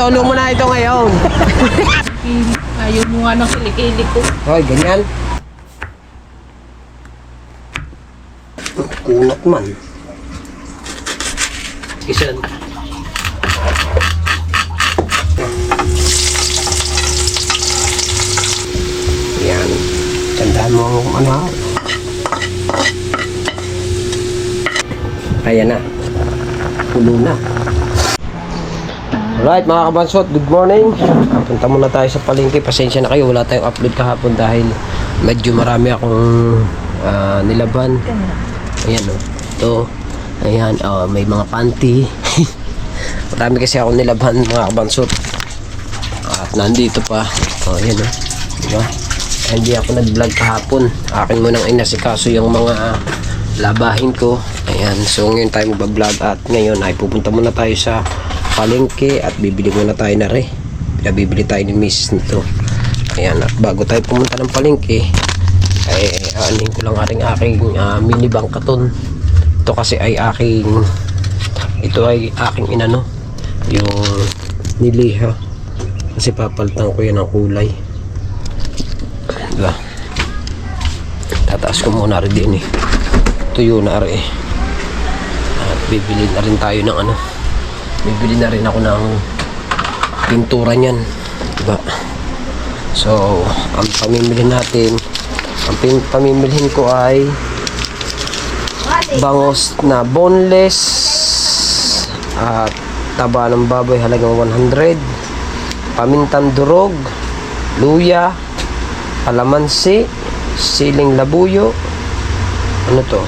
Isolo mo na ito ngayon. Ayaw mo nga ng kilikili ko. Hoy, ganyan. Kunat man. Isan. Yan. Tandaan mo kung ano. Ayan na. Pulo na. Alright mga kabansot, good morning. Punta muna tayo sa palengke. Pasensya na kayo, wala tayong upload kahapon dahil medyo marami akong nilaban. Ayan o. Ito. Ayan, may mga panty. Marami kasi akong nilaban mga kabansot. At nandito pa. Ayan o. Diba? Hindi ako nag-vlog kahapon. Akin munang inasikaso yung mga labahin ko. Ayan, so ngayon tayo mag-vlog at ngayon ay pupunta muna tayo sa palengke at bibili muna tayo na rin. Pinabibili tayo ni Mrs. nito. Ayan, at bago tayo pumunta ng palengke ay aanin ko lang aking mini bangkaton. Ito kasi ay aking inano yung niliha kasi papalitan ko yan ng kulay. Diba? Tataas ko muna rin din tuyo na rin at bibili na rin tayo ng bibili na rin ako ng pintura niyan, diba? So ang pamimilihin ko ay bangos na boneless at taba ng baboy halagang 100, pamintang durog, luya, kalamansi, siling labuyo, ano to?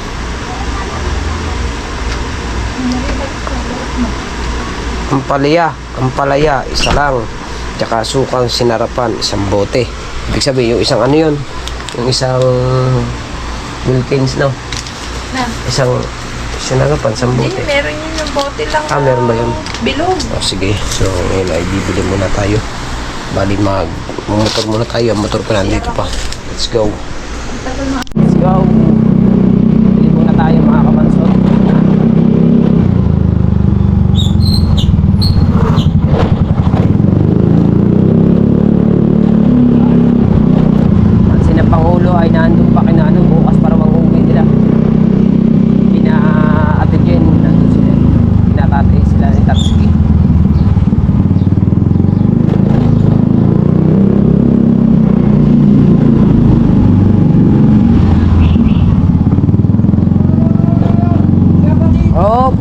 Ampalaya, isa lang. Tsaka sukang sinarapan, isang bote. Ibig sabihin, yung isang yun? Yung isang Wilkins, no? Na? Isang sinarapan, isang bote. Hindi, meron yun yung bote lang. Meron ba yun? Bilog. Sige. So, ngayon ay bibili muna tayo. Bali, motor muna tayo. Ang motor ko nandito pa. Let's go. Let's go. Bibili muna tayo mga kabansot. Pangulo ay nandun pa kinano bukas para mang-uwi nila. Ina-atid nandun sila. Pinatatay sila ni Tatsuki. Oh.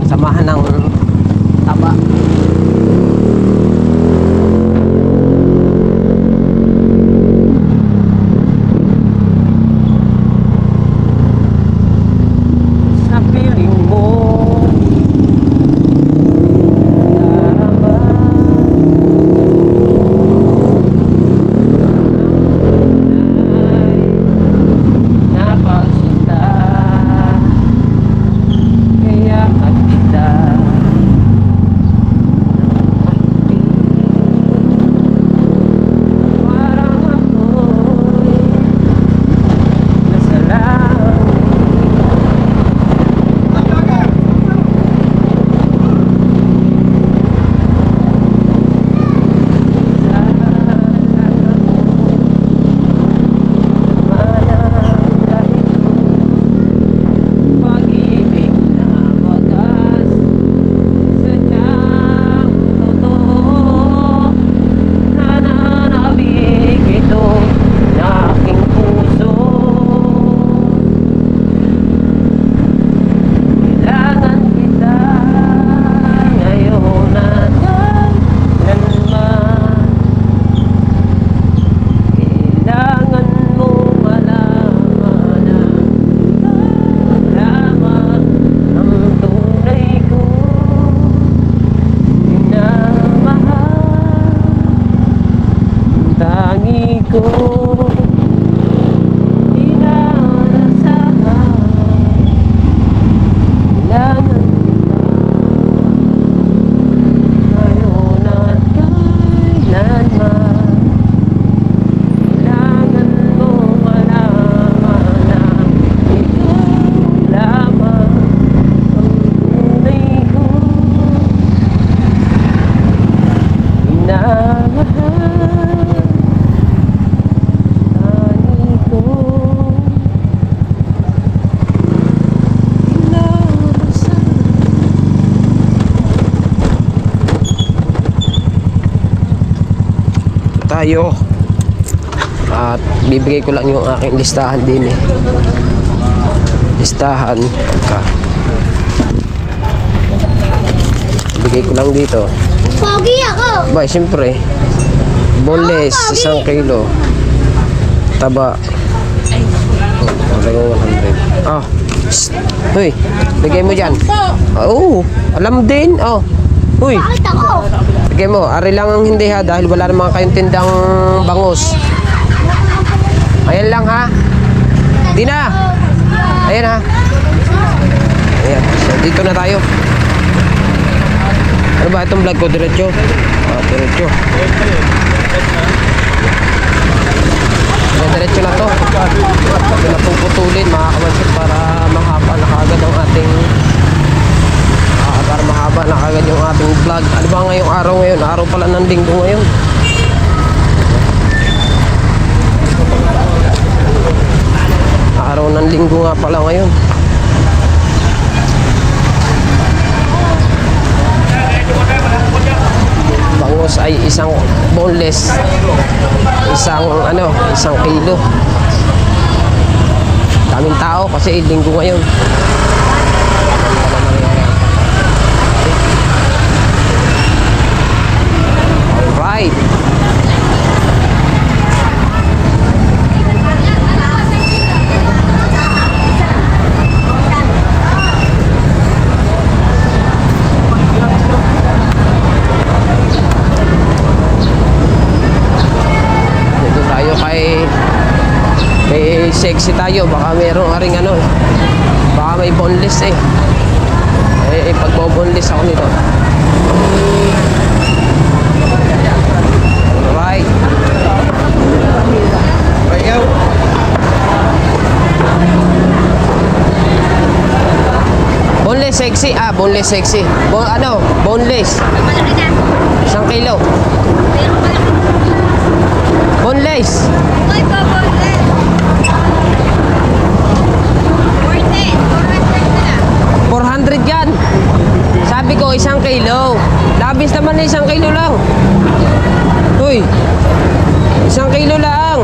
Samahan ng taba. tayo. At bibigay ko lang yung aking listahan din eh. Listahan ka. Bigay ko lang dito. Pogi ako. Ba, siyempre. Boneless, 1 kilo. Taba. Talagang 100. Ah. Psst. Hoy, bigay mo dyan. Oo, alam din. Oh. Hoy, Bakit ako? bigay mo. Ari lang ang hindi ha, dahil wala naman kayong tindang bangus. Ayan lang ha. Di na. Ayan ha. Ayan. So, dito na tayo. Ano ba itong vlog ko? Diretso? Ah, diretso. Diretso na to. Ito na pong putulin mga kamansit para mahaba na kagad ang ating para mahaba na kagad yung ating vlog. Ano ba ngayong araw ngayon? Araw pala ng linggo ngayon. Araw ng linggo nga pala ngayon. Bangus ay isang boneless. Isang kilo. Daming tao kasi linggo ngayon. Alright. Dito tayo kay sexy tayo. Baka merong aring baka may boneless eh. Pagbo-boneless ako nito. Alright. Boneless sexy. Boneless sexy. Boneless. Malaki na. 1 kilo. Pero malaki. Boneless. Uy, paborte. Borte. 400 na. 400 yan. Sabi ko 1 kilo. Labis naman na 1 kilo lang. Uy. 1 kilo lang.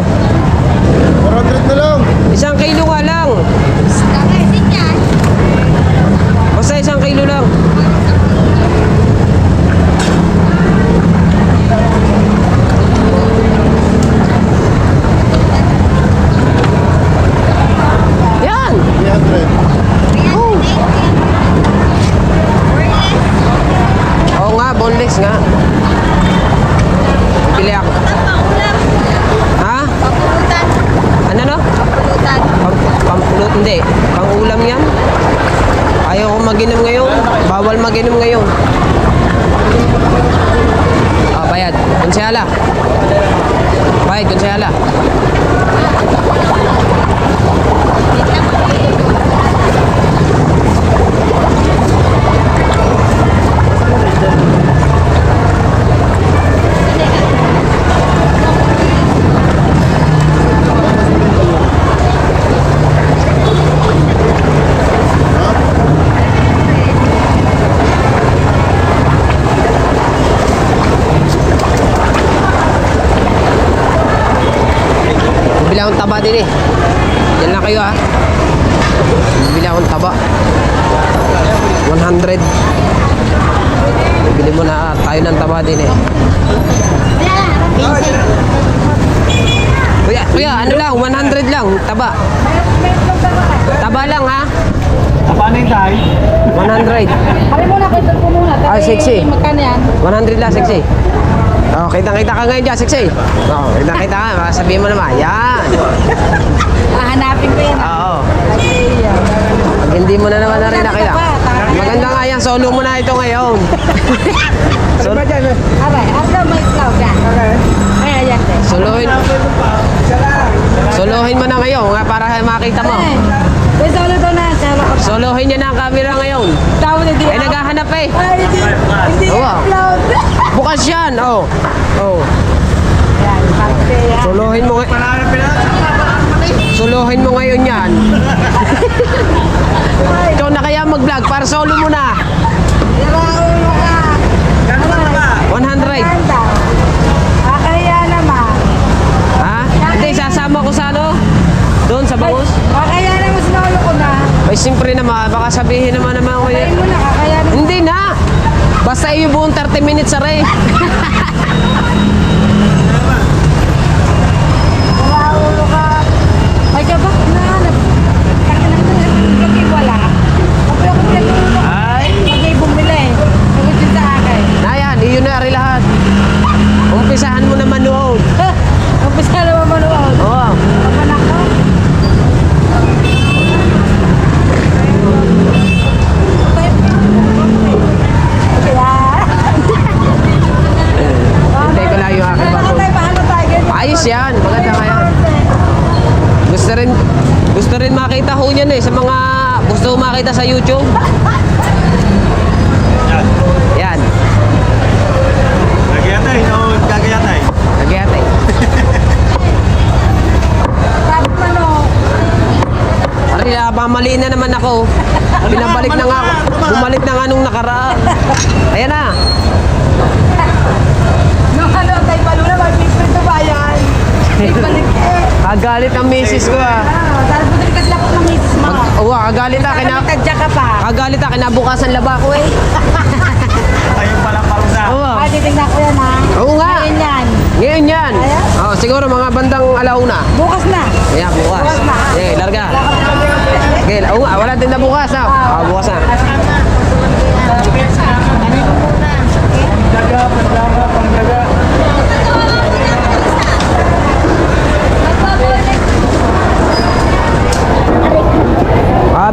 400 na lang. 1 kilo nga lang. Dami din yan. Basta 1 kilo lang. Yan. 300. Oh. Oo nga, boneless nga. Bili ako. Ha? Papulutan. Ano no? Papulutan. Pampulot, hindi. Pang-ulam yan. Ayaw ko mag-inom ngayon. Bawal mag-inom ngayon. Bayad. Konsehala. Bayad, konsehala. Bibili akong taba din eh. Yan lang kayo ha. Bibili akong taba. 100. Bibili mo na tayo ng taba din eh. Kuya, ano lang, 100 lang, taba. Taba lang ha. Paano yung tayo? 100. Kami muna, kwento ko muna. Sexy. Magkano yan? 100 lang, sexy. Oh, kita-kita ka ngayon dyan, sexy. Oh, kita-kita ka, sabihin mo naman. Yan. Hahanapin ko yan. Oo. Okay, yan. Pag hindi mo na naman na rin nakita. Maganda nga yan, solo mo na ito ngayon. Solo, Aray, after my cloud yan. Kaya yan din. solohin mo na ngayon nga para makita mo. May solo daw na. Solohin niya na ang camera ngayon. Tawag na di. Naghahanap eh. Ay, hindi Oo. upload. Bukas yan, oh. Oh. Yan, parte yan. Solohin mo ngayon yan. Ikaw na kaya mag-vlog para solo mo na. Yarao mo ka. 100. Ganda. Kaya naman. Ay, siyempre naman, baka sabihin naman ko yan. Tayo mo na, kakayanin. Hindi na! Basta iyo buong 30 minutes aray. Maulo ka. Ay ka ba? Nahanap. Kaka lang ito. Pagkaki wala. Kapag ako pinatulog. Ay, Pagkaki bumili. Pagod yun sa akin. nayan, iyo na ari lahat. Umpisahan mo na manood. Umpisa naman manuod. Oo. Pagpanak ko. Hintay ko lang yung aking bago. Paano tayo ganyan? Ayos yan, maganda nga yan. Gusto rin makita ho niyan sa mga gusto ko makita sa YouTube. Yan, Gagayatay, no? Gagayatay. nagayate. Sabi mo no. Ari, mali na naman ako. Pinabalik na nga ako. Bumalik na nga nung nakaraan. Ayan na. Nung ano tayo paluna, mag-pipin ba yan? Ibalik eh. Kagalit ang misis ko ah. Dahil buti ka sila ng misis mo. Kagalit ah. Tagja ka pa. Kagalit ah. Kinabukasan laba ko eh. Ayun pala parusa. Oo. Ah, titignan ko yan ha. Oo nga. Ngayon yan. Ngayon yan. Ayan. Oh, siguro mga bandang alauna. Bukas na. Ayan, bukas. Bukas na. Okay, larga. Okay, oo nga, wala din na bukas ha. Bukas na. Pangdaga, pangdaga, pangdaga.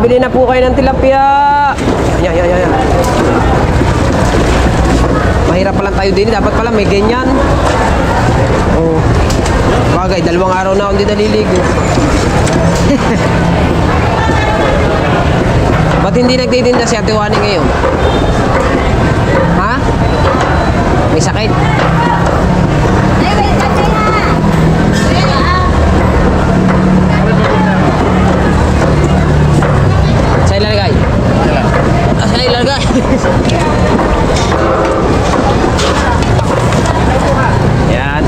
Bili na po kayo ng tilapia. Yan. Mahirap pa lang tayo din. Dapat pala may ganyan. Oh. Bagay, 2 araw na akong di naliligo. Ba't hindi nagtitinda si Ate Wani ngayon? Ha? May sakit? Ay, wait lang kaya. Sa ilalagay? Sa ilalagay? Yan.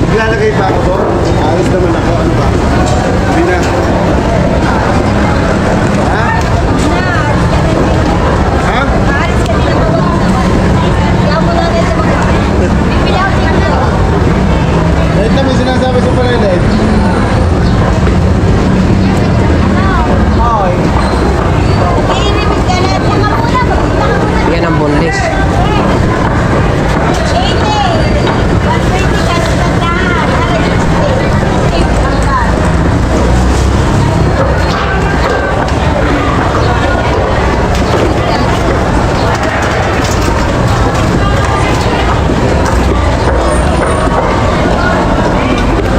Maglalagay pa ako po. Alis naman ako. Ano ba? Hindi na. Ha? Ha? Maalis ka nila po. Kaya mo lang ito mga. Bibili ako tingnan. Kahit na may sinasabi sa palay. Ay. Iinimig ka na. Saka muna. Magbibili ka muna. Yan ang boneless. 120 ka sa tandaan.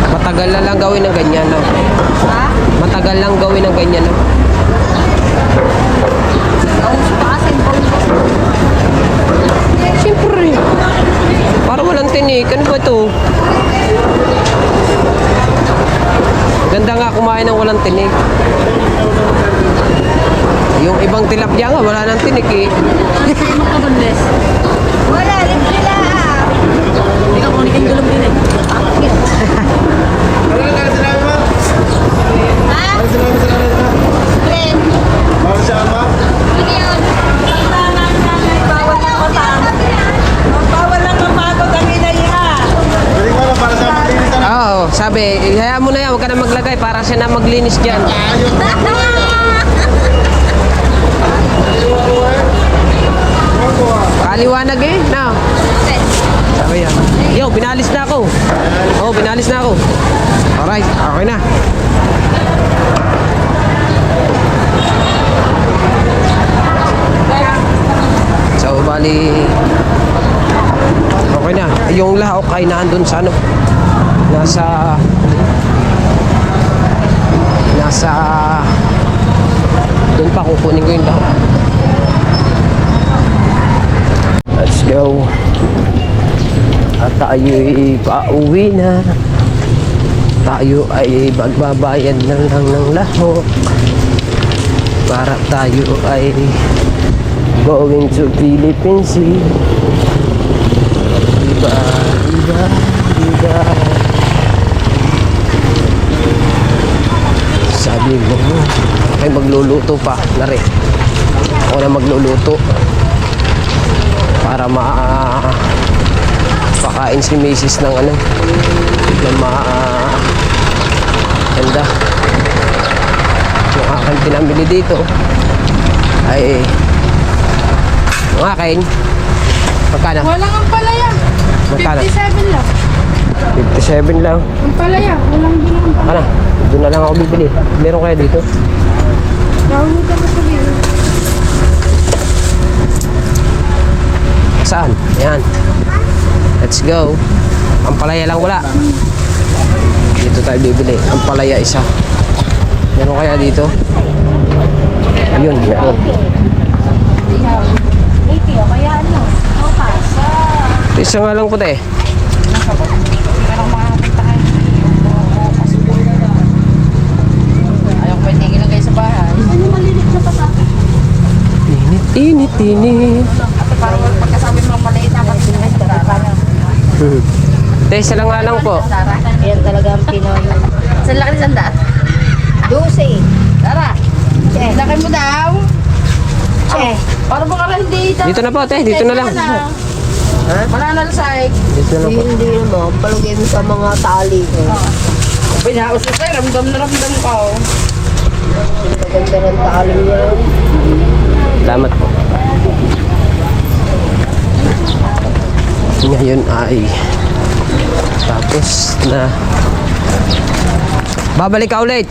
Matagal na lang gawin ng ganyan, no? Ha? Matagal lang gawin ng ganyan, no? Siyempre. Para walang tinik. Ano ba ito? Ganda nga kumain ng walang tinik. Yung ibang tilapia nga, wala nang tinik eh. Wala, libre lang. Hindi ka kunin kang gulong din eh. Ano na kaya sinabi mo? Ha? Ano sinabi sa kanila mo? Friend. Bawal siya ama? Ano yun? Bawal lang mapagod. Bawal lang mapagod ang inaya. Pwede ko lang para sa maglinis na. Oo, sabi, hayaan mo na yan, huwag ka na maglagay para siya na maglinis dyan. Ayun. Kaliwanag eh, no? Sabi yan. Yo, binalis na ako. Oo, binalis na ako. Alright, okay na. So, bali, okay na. Yung lahok ay naandun sa ano, nasa doon pa kukunin ko yung lahok. Let's go. At tayo'y pauwi na. Tayo ay magbabayad na lang ng lahok. Para tayo ay going to Philippine Sea. Diba? Sabi mo, ay ay magluluto pa na rin. Ako na magluluto para pakain si Mrs. ng ano, ng ganda. Yung akin pinamili dito ay yung akin magkano? Walang ang palaya. Magkano? 57 lang. 57 lang. Ang palaya. Walang bilang ang palaya. Ano? Doon na lang ako bibili. Meron kaya dito? Nahuhutan ko sa biro. Saan? Yan. Let's go. Ang palaya lang wala. Dito tayo bibili. Ang palaya isa. Meron kaya dito? Ayun, meron. Kaya ano? Isa nga lang puti. Ayaw ko tingin lang kayo sa bahay. Ano malilit na patata? Init, init, init. Ate, parang pagkasabi mo maliit na patinay sa parang. Isa lang nga lang po. Yan talaga ang Pinoy. Saan laki ng sandaan? 12. Tara. Che. Laki mo daw. Che. Para baka lang hindi. Dito na po, te. Dito na lang. Ha? Mananalasay. Dito na po. Hindi mo. Palagay mo sa mga tali ko. Pinausos ay, ramdam na ramdam ko. Maganda ng tali niya. Salamat po. Ngayon ay tapos na. Babalik ka ulit.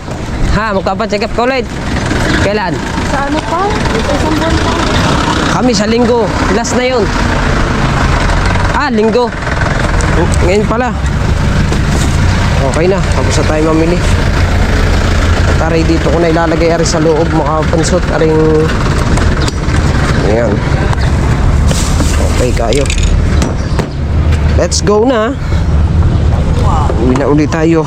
Ha, magpapacheck up ka ulit. Kailan? Sa ano pa? Isang buwan pa. Kami sa linggo. Last na yun. Ah, linggo. Ngayon pala. Okay na. Tapos na tayo mamili. At aray dito ko na ilalagay aray sa loob. Makapansot aring. Ayan. Okay kayo. Let's go na. Uwi na ulit tayo.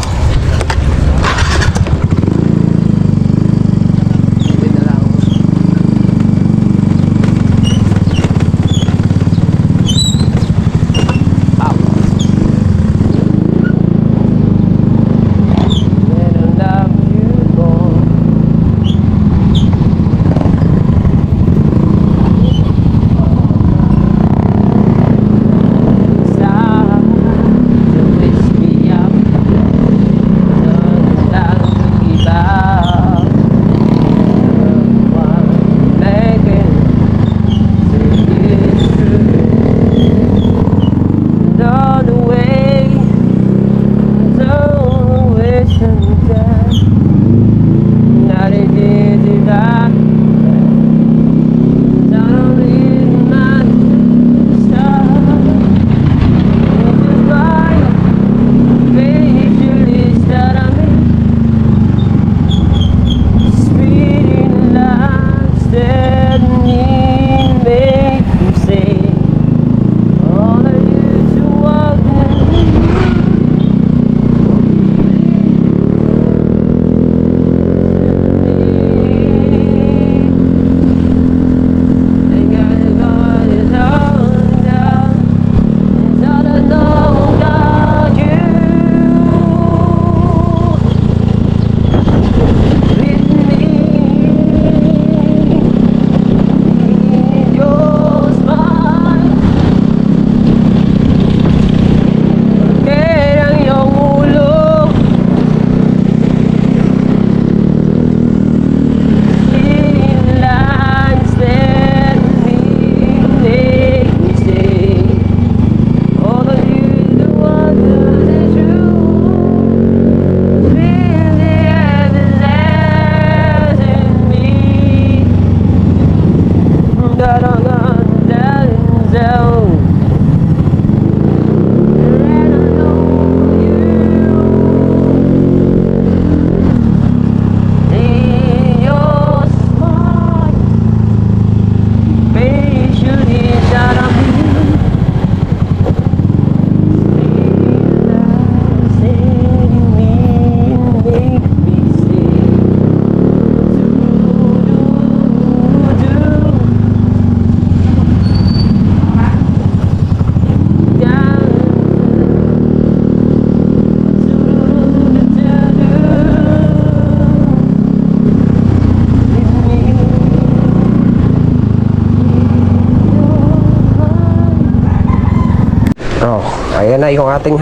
Ayan na yung ating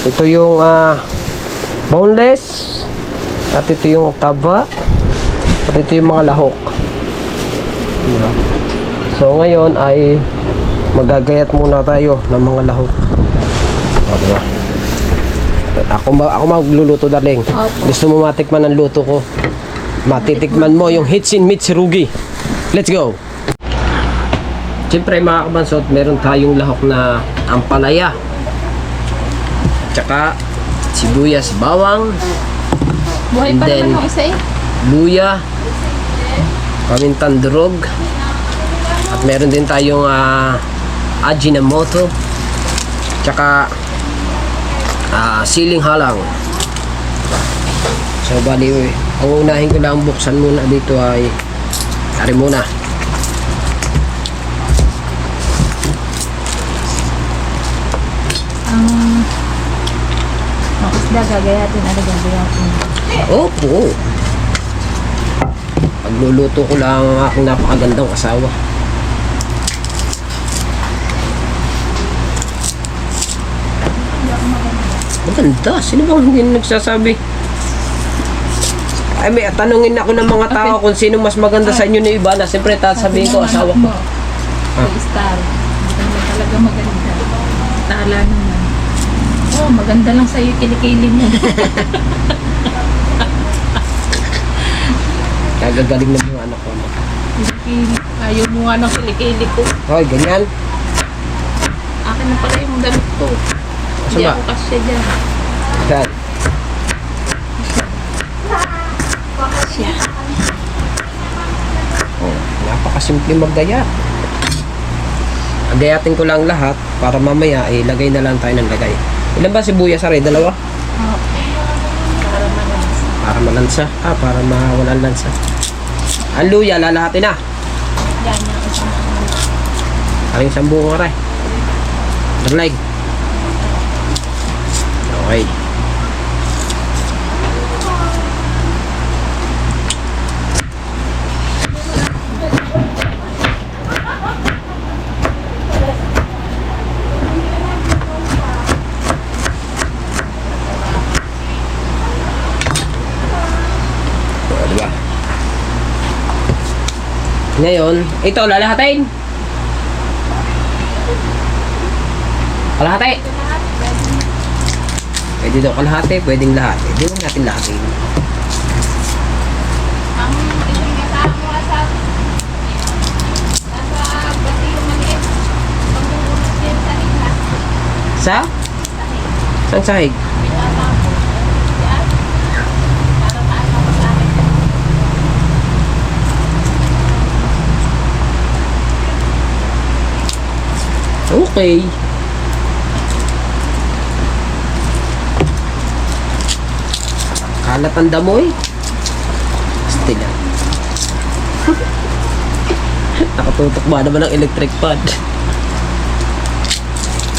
ito yung boneless at ito yung taba at ito yung mga lahok. So ngayon ay magagayat muna tayo ng mga lahok. Diba? Ako magluluto, darling. Gusto mo matikman ang luto ko? Matitikman mo yung Hitsin Mitsurugi. Let's go! Siyempre mga kabansot, meron tayong lahok na ampalaya. Tsaka sibuyas, bawang, Buhay And pa then, naman yung isa eh. luya, pamintang durog, at meron din tayong ajinomoto, tsaka siling halang. So bali, ang unahin ko lang buksan muna dito ay ari muna. Ang isda gagayatin, ano gagayatin? Opo. Pagluluto ko lang ang aking napakagandang asawa. Maganda. Sino bang hindi nagsasabi? Ay, may tanungin ako ng mga tao kung sino mas maganda sa inyo ni Ivana. Siyempre, sasabihin ko, asawa ko. Si Star. Maganda talaga maganda. Tala naman. Oh, maganda lang sa'yo kilikili mo. Kagagaling na yung anak ko. Kilikili. Ayaw mo nga ng kilikili ko. Hoy, ganyan. Akin na pala yung damit ko. Hindi ba? ako kasya dyan. Yan. Kasya. Oh, napakasimple maggaya. Agayatin ko lang lahat para mamaya lagay na lang tayo ng lagay. Ilan ba sibuyas, Aray? Dalawa? Oh. Para malansa. Para malansa. Para mawalan lansa. Ang luya, lalahatin na. Yan yung isang Aring isang buong Aray. Naglag. Okay. Diba? Ngayon, ito lalahatin. Kalahati. Pwede daw kalahati, pwedeng lahat. Hindi mo natin lahatin. ang isang kasama sa bati yung maliit. Pagbubunos din sa nila. Sa? Saan sahig? Okay. Kalat ang damoy. Still lang. Nakatutok ba naman ang electric pad?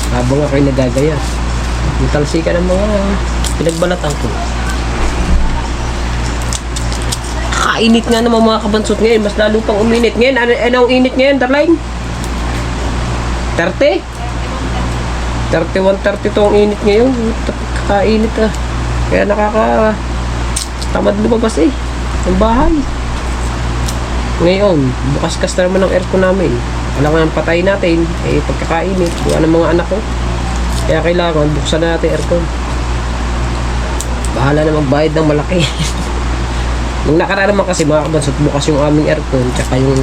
Habang ako'y nagagaya. Yung talsika ng mga pinagbalatan ko. Kainit nga naman mga kabansot ngayon. Mas lalo pang uminit. Ngayon, anong init ngayon, darling? 30? 31, 32 ang init ngayon. Kakainit Kaya tamad lumabas ng bahay. Ngayon, bukas-kas na naman ang aircon namin. Alam nga patay natin, pagkakainit, buwan ng mga anak ko. Kaya kailangan buksan na natin aircon. Bahala na magbayad ng malaki. Nung nakaraan naman kasi mga kabansot, bukas yung aming aircon, tsaka yung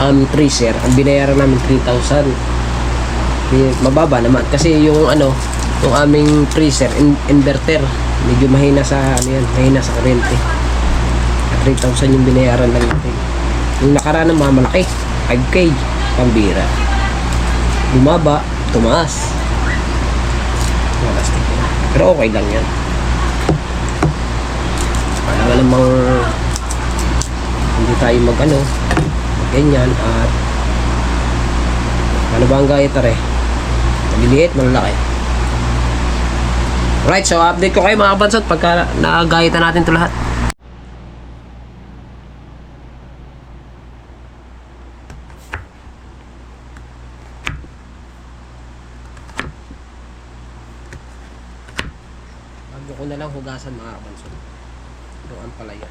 aming freezer, ang binayaran namin 3,000. Mababa naman kasi yung yung aming freezer inverter medyo mahina sa mahina sa kuryente. 3,000 yung binayaran lang natin. Yung nakaraan naman malaki, 5K pambira. Bumaba, tumaas. Malastik yan. Pero okay lang yan. Wala namang hindi tayo ganyan at ano ba ang gaya tare? Maliliit, malalaki. Right, so update ko kayo mga kabansot pagka nagagayatan natin ito lahat. kadalasan mga kabansod. Yung ampalaya.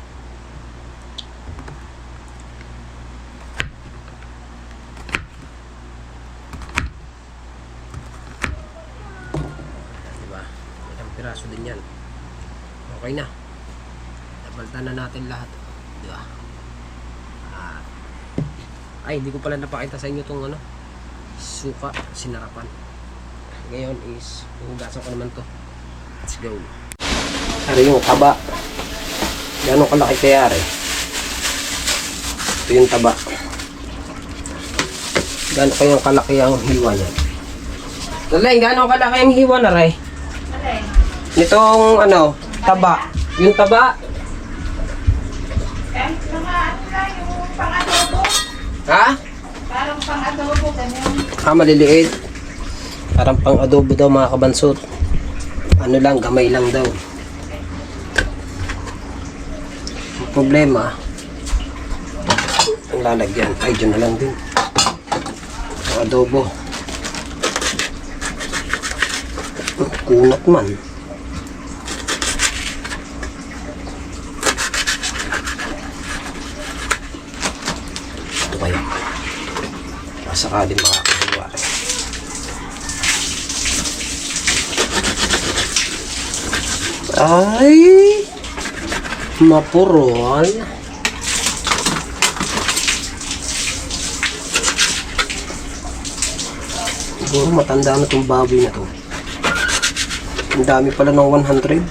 Diba? Ilang piraso din yan. Okay na. Nabaltan na natin lahat. Diba? Ay, hindi ko pala napakita sa inyo itong suka, sinarapan. Ngayon is, hugasan ko naman to. Let's go. Ano yung taba? Gano'ng kalaki kaya rin? Ito yung taba. Gano'ng kayang kalaki ang hiwa niya? Lalay, gano'ng kalaki ang hiwa na rin? Nitong taba. Yung taba. Ha? Parang pang-adobo, ganyan. Maliliit. Parang pang adobo daw mga kabansot. Ano lang, gamay lang daw. Ang problema, ang lalagyan, ay dyan na lang din. Ang adobo. Kunat man. Ito kaya. Sakali makakahiwa. Ay, mapurol. Siguro matanda na itong baboy na to. Ang dami pala ng 100.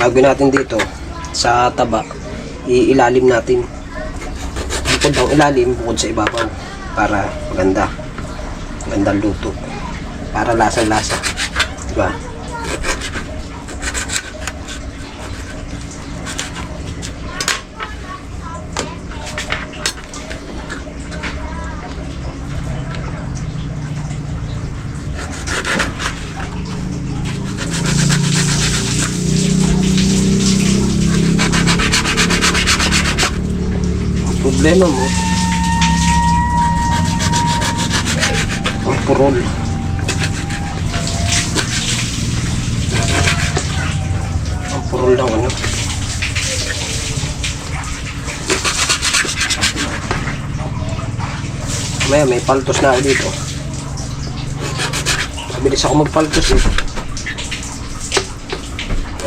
Gagawin natin dito sa taba, iilalim natin. Bukod ang ilalim, bukod sa ibabaw, para magandang luto, para lasa-lasa, diba? Problema mo ang purol. Ang purol lang may paltos na ako dito. Mabilis ako magpaltos eh.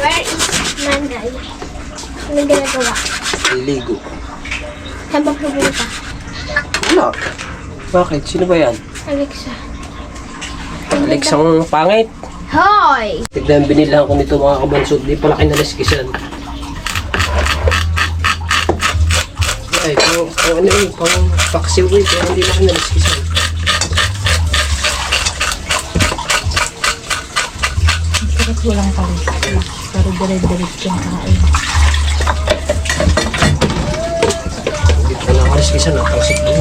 Where is Manday? Ano ginagawa? Iligo. Saan ba pupunta? Wala. Bakit? Sino ba yan? Alexa. Alexang pangit. Hoy! Tignan, binilang ko nito mga kabansod. Di pala kinaliskisan. Ay, pang paksiw eh. Kaya hindi na kinaliskisan. Bakit walang palis? Pero dire-diretso yung kain. Hindi ko na kinaliskisan. Napangsik mo.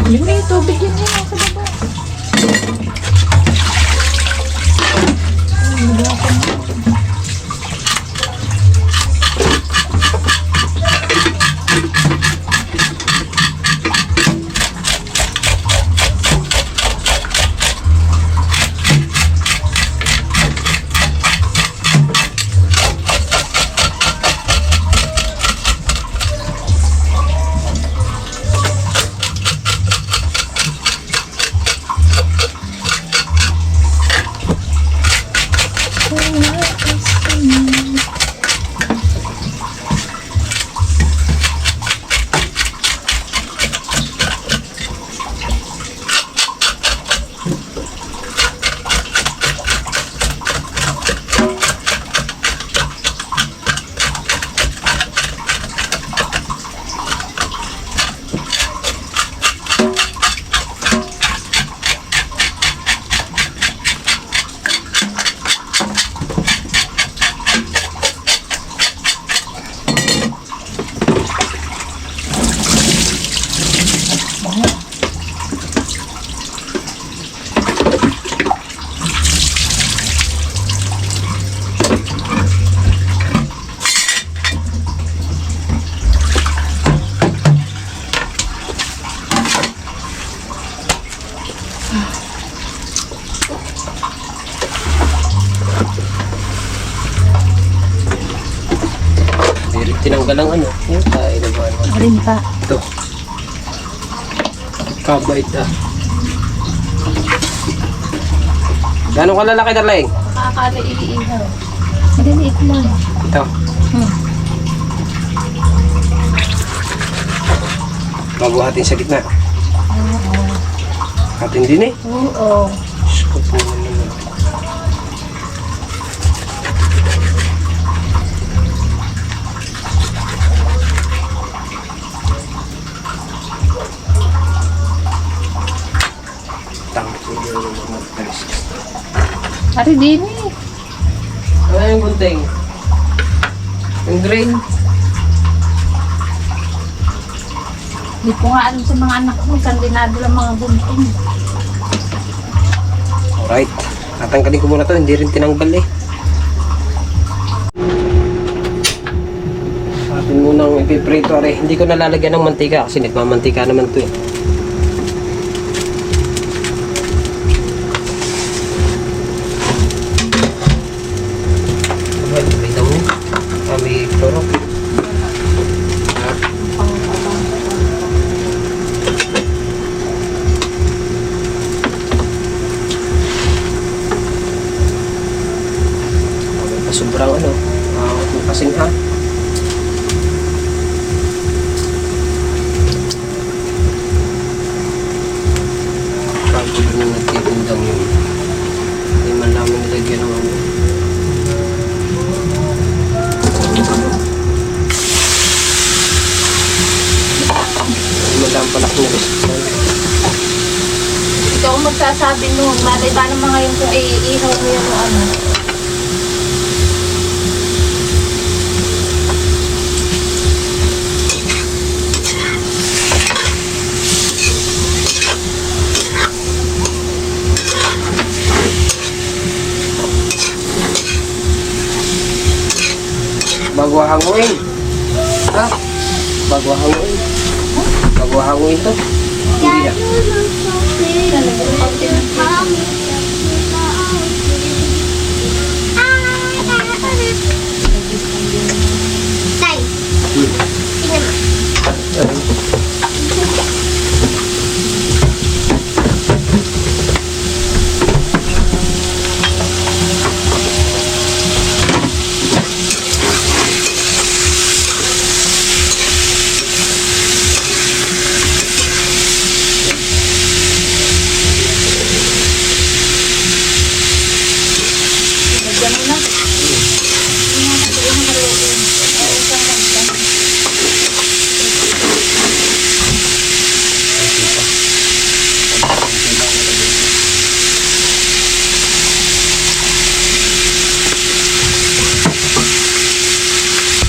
Yun may tubig yun yun sa baba. tinanggal ang ano. Yung tayo na ba? Alin pa? Ito. Kabait ah. Gano'ng kalalaki, darling? Nakakala iihaw. Maliliit lang. Ito. Mabuhatin sa gitna. Atin din eh. Oo. Diyos ko po naman. Pare din eh. Ano yung gunting? Yung green? Hindi ko nga alam sa mga anak mo, saan dinadala mga gunting. Alright. Tatanggalin ko muna to. Hindi rin tinanggal eh. Atin munang ipiprito. Hindi ko nalalagyan ng mantika kasi nagmamantika naman to eh. May kloro. Sobrang ano, kasing ha. Bago na nagtitindang yun. Hindi man namin nilagyan ng ano. Madami pala kong restriction. Ikaw ang magsasabi nun, malay ba naman ngayon kung iihaw mo yan o ano? Bago hanguin. Ha? Bago hanguin. Bago hanguin to. Hindi na.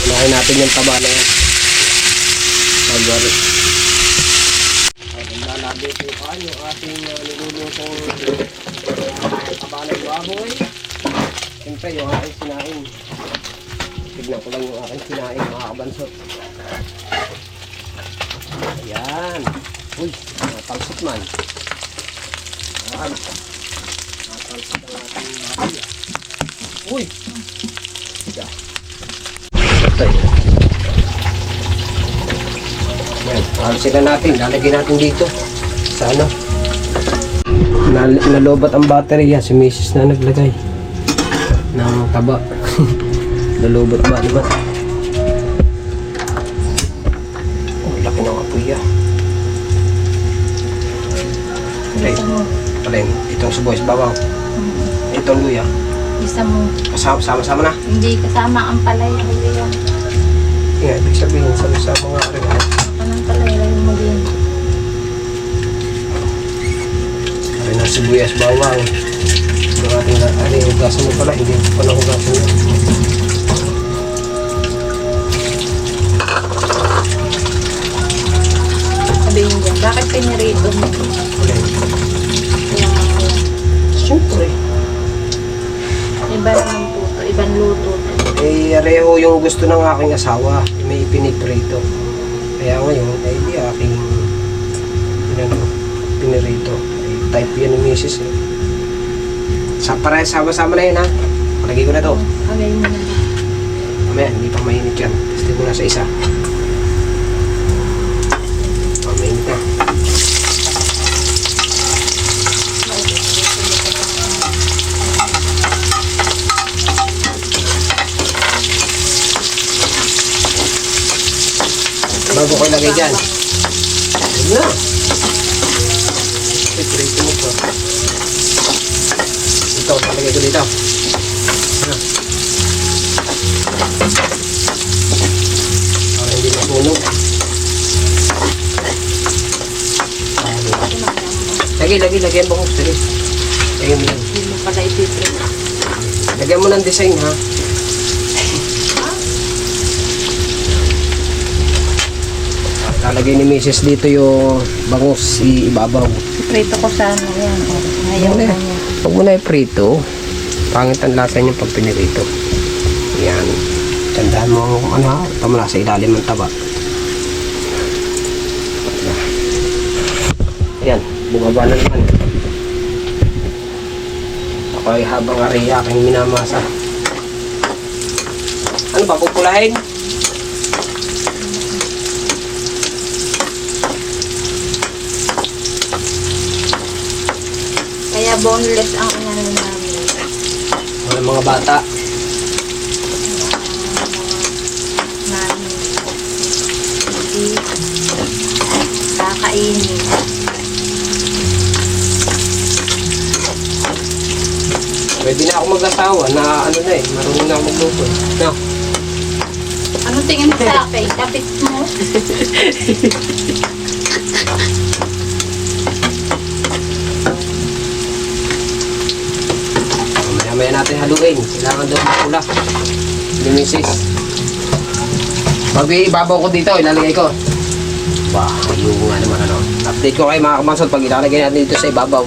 Unahin natin yung taba na yan. Magwari. Lalagay po kaan yung ating nilulutong taba ng baboy. Siyempre yung aking sinaing. Tignan ko lang yung aking sinaing mga kabansot. Ayan. Uy, natalsot man. Ayan. Natalsot ang ating baboy. Uy! Tiga. Yan, alisin na natin. Lalagyan natin dito. Sa ano? Nalobat ang battery yan. Si Mrs. na naglagay ng taba. Nalobat ba naman? Oh, laki ng apoy yan. Alin, itong suboy sa babaw. Itong luya. Isa mo. Sama-sama na. Hindi kasama ang palay. Hindi yan. Yan, ibig sabihin, sama-sama nga rin. Anong palay? Lalo mo din. Ay, na sibuyas bawang. Yung ating hugasan mo pala, hindi ko pala hugasan mo. Sabihin dyan, bakit pinirito mo? Alin. Siyempre. Iba naman po ito. Ibang luto. Eh, reho yung gusto ng aking asawa. May piniprito. Kaya ngayon, ay di aking pinirito. Eh, type yan ng misis eh. Sama-sama na yun ha. Palagay ko na to. Agay mo naman. Mamaya, hindi pa mainit yan. Testin mo na sa isa. Mainit na. Bago ko ilagay dyan. Ayun na. Prito mo po. Ito, talagay ko dito. Para hindi masunog. Lagyan mo ko. Lagyan mo yan. Hindi mo pala ititrip. Lagyan mo ng design ha. Lalagay ni Mrs. dito yung bangus ibabaw. Prito ko sana yan. Ayaw Wala. ko niya. Huwag mo na i-prito. Pangit ang lasa niya pag pinirito. Yan. Tandaan mo kung ano ha. Ito mo na sa ilalim ng taba. Yan. Bumaba na naman. Ako ay habang ari aking minamasa. Ano ba? Pupulahin? Kaya boneless ang ano namin. Wala mga bata. Namin. Hindi kakainin. Pwede na ako mag-asawa na ano na eh. Marunong na ako magluto. No? Ano tingin mo sa akin? Kapit mo? Maya natin haluin. Kailangan daw makula. Ni Mrs. Pag ibabaw ko dito, ilalagay ko. Wow, yung nga naman ano. Update ko kayo mga kamansot pag ilalagay natin dito sa ibabaw.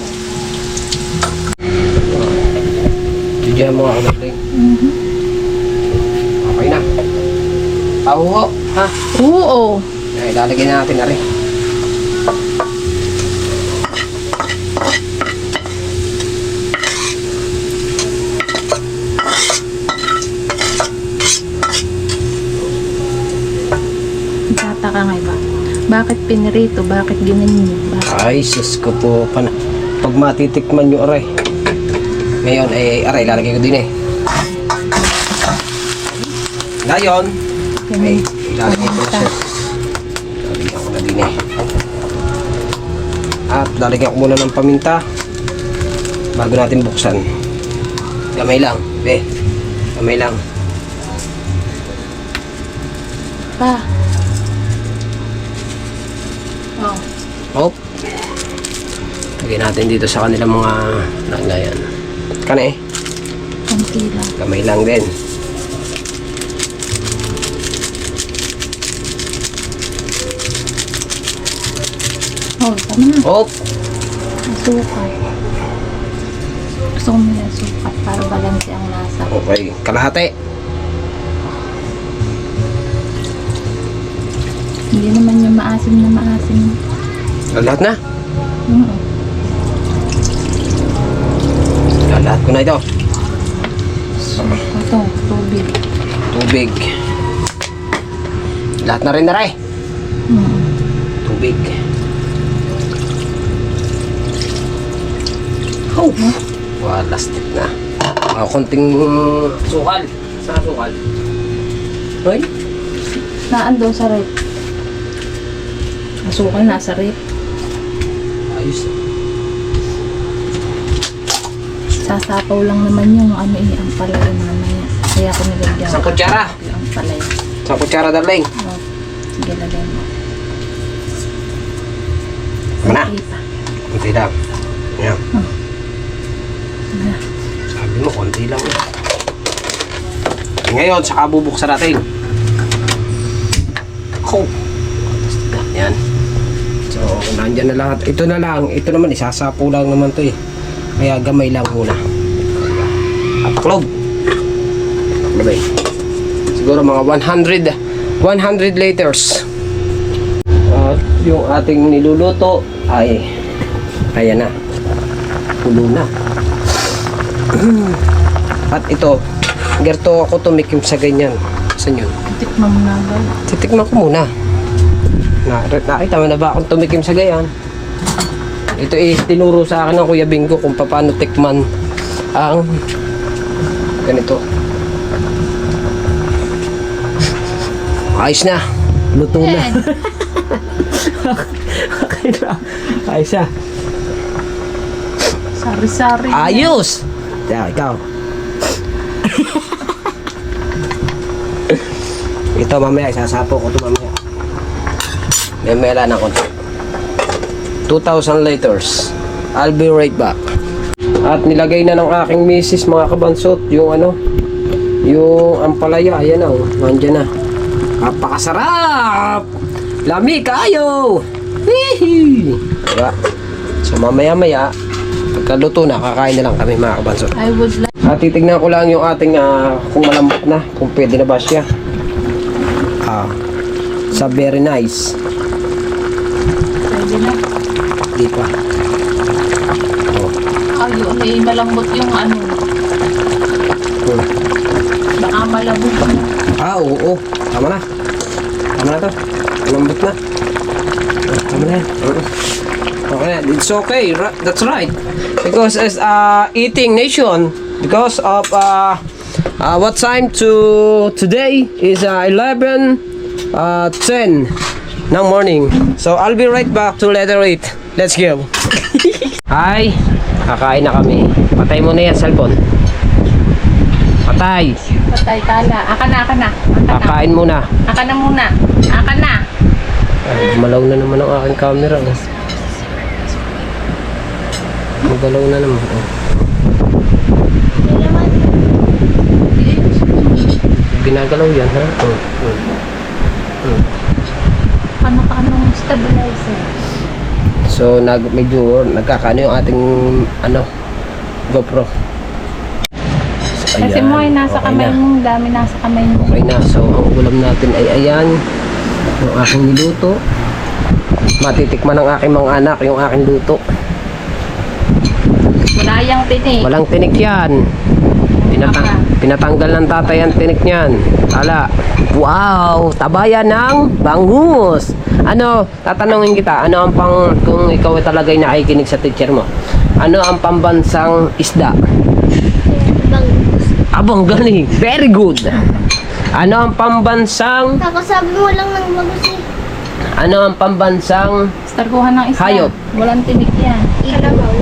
Diyan mo ako nagling. Okay na. Pahuho, ha? Oo. Ay, ilalagay na natin na rin. Tataka nga iba. Bakit pinirito? Bakit ginanyo? Bakit? Ay, sus ko po. Pag matitikman nyo, aray. Ngayon, aray, ilalagay ko din eh. Ngayon, ay, ilalagay ko na siya. Ilalagay ko na din eh. At lalagyan ko muna ng paminta bago natin buksan. Gamay lang, be. Gamay lang. Pa. Oh. Hop. Lagyan natin dito sa kanilang mga lagayan. Kana eh. Konti lang. Gamay lang din. Oh, tama na. Hop. Asukal. Gusto ko may asukal para balanse ang lasa. Okay, kalahati. Hindi naman yung maasim na maasim. Lahat na. Oo. Lahat ko na ito. Ito, tubig. Tubig. Lahat na rin na rin. Tubig. Oh. Wow, lastik na. Konting sukal. Saan sukal? Hoy. Naando sa rep. Asukal nasa rep. Ayos. Sasapaw lang naman yung ano eh, ang palay mamaya. Kaya ako nilagyan. Isang kutsara. Ang palay. Isang kutsara, darling. Oh, sige, lagay mo. Mana? Konti pa. Konti lang. Yan. Na. Sabi mo, konti lang. Ngayon, saka bubuksan natin. Oh. Yan. So, nandyan na lahat. Ito na lang. Ito naman, isasapo lang naman to eh. Kaya gamay lang muna. At taklob. Taklob eh. Siguro mga 100 liters. At yung ating niluluto ay ayan na. Pulo na. At ito, gerto ako tumikim sa ganyan. Saan yun? Tikman mo na agad. Titikman ko muna. Nakita mo na ba akong tumikim sa gayan? Ito tinuro sa akin ng Kuya Bingo kung paano tikman ang ganito. Ayos na. Luto na. Okay na. Ayos na. Sari-sari. Ayos! Yeah, ikaw. Ito mamaya, isasapo ko ito mamaya. Mamaya lang ng konti. 2,000 liters. I'll be right back. At nilagay na ng aking misis mga kabansot yung ano, yung ampalaya. Ayan na, oh. Nandiyan na. Napakasarap! Lami kayo! Hihi! Diba? So mamaya-maya, pagkaluto na, kakain na lang kami mga kabansot. I would like. At titignan ko lang yung ating kung malambot na, kung pwede na ba siya. Sa very nice. Pwede na. Di pa. Ayun, may malambot yung ano. Baka malabog na. Oo. Tama na. Tama na to. Malambot na. Tama na yan. Okay, it's okay. That's right. Because as eating nation, because of what time today is 11:10 ng morning. So I'll be right back to later eat. Let's go. Hi. Kakain na kami. Patay mo na yan cellphone. Patay. Patay tala. Aka na. Kakain muna. Aka na muna. Aka na. Ay, malaw na naman ang aking camera. Magalaw na naman. Oh. Ginagalaw yan, ha? Anong stabilizer? So, medyo nagkakano yung ating GoPro. So, Kasi mo ay nasa okay kamay na. mo. Dami nasa kamay mo. Okay na. So, ang ulam natin ay ayan. Yung aking niluto. Matitikman ng aking mga anak yung aking luto. Wala yung tinik. Walang tinik yan. Pinatanggal ng tatay ang tinik niyan. Tala. Wow! Tabayan ng bangus. Ano, tatanungin kita, ano ang kung ikaw ay talagay nakikinig sa teacher mo, ano ang pambansang isda? Abang galing. Very good. Ano ang pambansang, Kakasabi mo lang ng bagus eh. ano ang pambansang, Starkuhan ng isda. Hayop. Walang tinik yan. Kalabaw.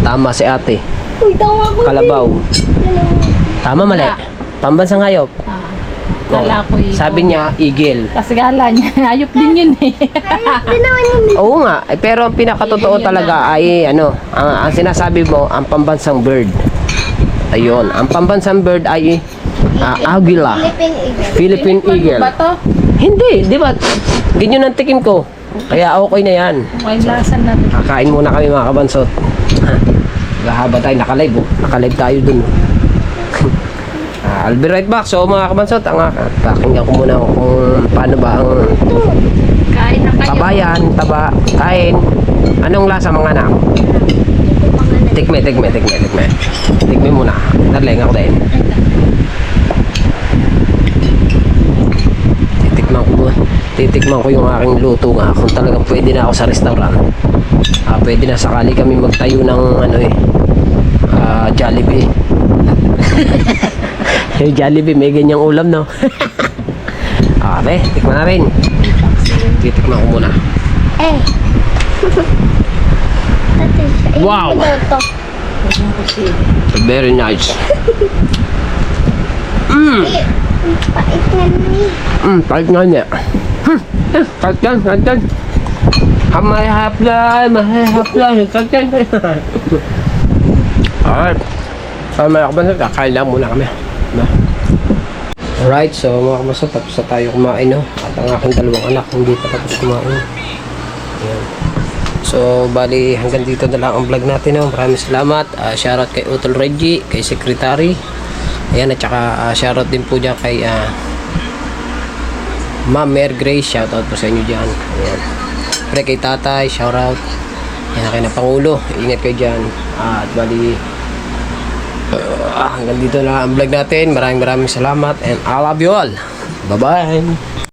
tama si ate. Uy, tawa ko. Kalabaw. Tama mali. Wala. Pambansang hayop. Kala ko yun. Sabi niya, eagle. Kasi gala niya. Ayop din yun eh. Hindi naman yun. Oo nga, pero ang pinakatotoo talaga ay ang sinasabi mo, ang pambansang bird. Ayun, ang pambansang bird ay agila. Philippine Philippine Eagle. eagle. Ba to? Hindi, di ba? Ganyan ang tikim ko. Kaya okay na yan. May lasan na to. Kakain muna kami mga kabansot. Gahaba tayo, nakalive oh. Nakalive tayo dun. I'll be right back. So mga kabansot, pakinggan ko muna kung paano ba ang Kain na kayo. tabayan, kain. Anong lasa mga anak? Tikme. Tikme muna. Darling ako din. Titikman ko yung aking luto nga. Kung talagang pwede na ako sa restaurant. Pwede na sakali kami magtayo ng Jollibee. Yung Jollibee, may ganyang ulam, no? Okay, tikman na rin. Titikman ko muna. Eh. Wow! Very nice. Pait nga ni. Pahit nga niya. Pahit yan. Mahihaplan. Pahit yan. Alright. So mga kabansot, kakain lang muna kami. Alright, so mga kabansot, tapos na tayo kumain, no? At ang aking dalawang anak, hindi pa tapos kumain. Ayan. So, bali, hanggang dito na lang ang vlog natin, no? Maraming salamat. Shoutout kay Utol Reggie, kay Secretary. Ayan, at saka shoutout din po dyan kay Ma'am Mary Grace. Shoutout po sa inyo dyan. Ayan. Pre kay Tatay, shoutout. Ayan, kay na Pangulo. Ingat kayo dyan. At bali, Hanggang dito na ang vlog natin. Maraming salamat and I love you all. Bye-bye.